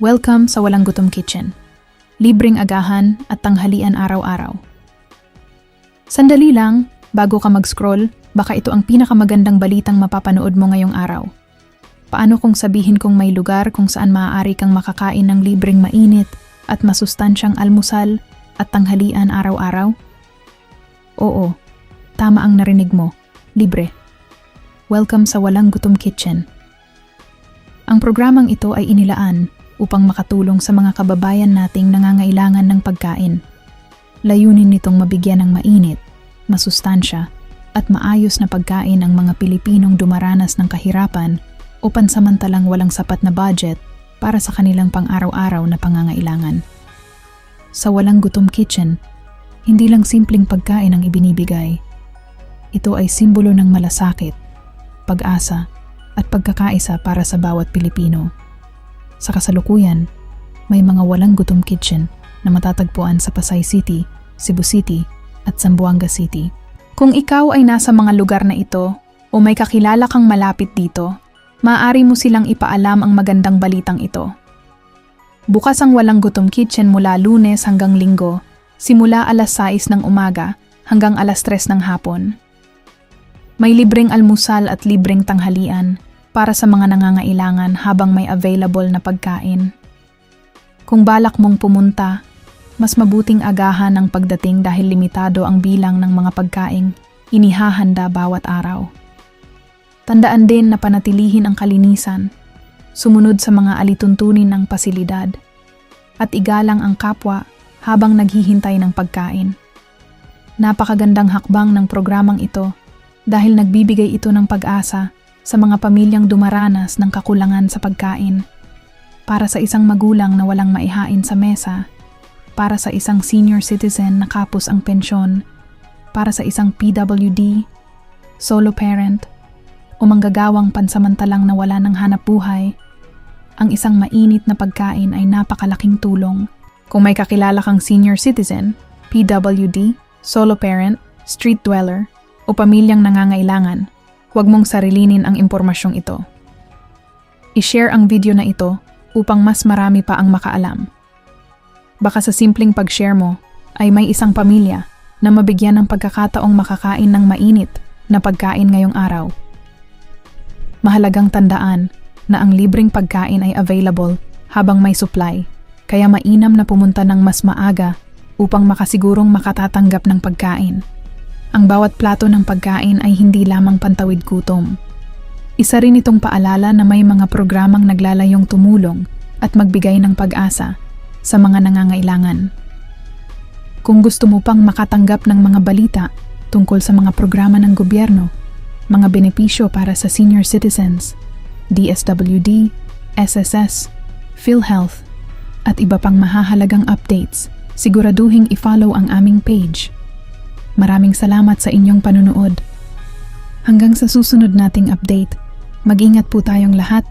Welcome sa Walang Gutom Kitchen. Libreng agahan at tanghalian araw-araw. Sandali lang, bago ka mag-scroll, baka ito ang pinakamagandang balitang mapapanood mo ngayong araw. Paano kung sabihin kong may lugar kung saan maaari kang makakain ng libreng mainit at masustansyang almusal at tanghalian araw-araw? Oo, tama ang narinig mo, libre. Welcome sa Walang Gutom Kitchen. Ang programang ito ay inilaan upang makatulong sa mga kababayan nating nangangailangan ng pagkain. Layunin nitong mabigyan ng mainit, masustansya, at maayos na pagkain ang mga Pilipinong dumaranas ng kahirapan o pansamantalang walang sapat na budget para sa kanilang pang-araw-araw na pangangailangan. Sa Walang Gutom Kitchen, hindi lang simpleng pagkain ang ibinibigay. Ito ay simbolo ng malasakit, pag-asa, at pagkakaisa para sa bawat Pilipino. Sa kasalukuyan, may mga Walang Gutom Kitchen na matatagpuan sa Pasay City, Cebu City, at Zamboanga City. Kung ikaw ay nasa mga lugar na ito o may kakilala kang malapit dito, maaari mo silang ipaalam ang magandang balitang ito. Bukas ang Walang Gutom Kitchen mula Lunes hanggang Linggo, simula alas 6 ng umaga hanggang alas 3 ng hapon. May libreng almusal at libreng tanghalian para sa mga nangangailangan habang may available na pagkain. Kung balak mong pumunta, mas mabuting agahan ang pagdating dahil limitado ang bilang ng mga pagkaing inihahanda bawat araw. Tandaan din na panatilihin ang kalinisan, sumunod sa mga alituntunin ng pasilidad, at igalang ang kapwa habang naghihintay ng pagkain. Napakagandang hakbang ng programang ito dahil nagbibigay ito ng pag-asa sa mga pamilyang dumaranas ng kakulangan sa pagkain, para sa isang magulang na walang maihain sa mesa, para sa isang senior citizen na kapos ang pensyon, para sa isang PWD, solo parent, o manggagawang pansamantalang nawala ng hanapbuhay. Ang isang mainit na pagkain ay napakalaking tulong. Kung may kakilala kang senior citizen, PWD, solo parent, street dweller, o pamilyang nangangailangan, huwag mong sarilinin ang impormasyong ito. I-share ang video na ito upang mas marami pa ang makaalam. Baka sa simpleng pag-share mo ay may isang pamilya na mabigyan ng pagkakataong makakain ng mainit na pagkain ngayong araw. Mahalagang tandaan na ang libreng pagkain ay available habang may supply, kaya mainam na pumunta ng mas maaga upang makasigurong makatatanggap ng pagkain. Ang bawat plato ng pagkain ay hindi lamang pantawid gutom. Isa rin itong paalala na may mga programang naglalayong tumulong at magbigay ng pag-asa sa mga nangangailangan. Kung gusto mo pang makatanggap ng mga balita tungkol sa mga programa ng gobyerno, mga benepisyo para sa senior citizens, DSWD, SSS, PhilHealth, at iba pang mahahalagang updates, siguraduhing i-follow ang aming page. Maraming salamat sa inyong panunood. Hanggang sa susunod nating update, mag-ingat po tayong lahat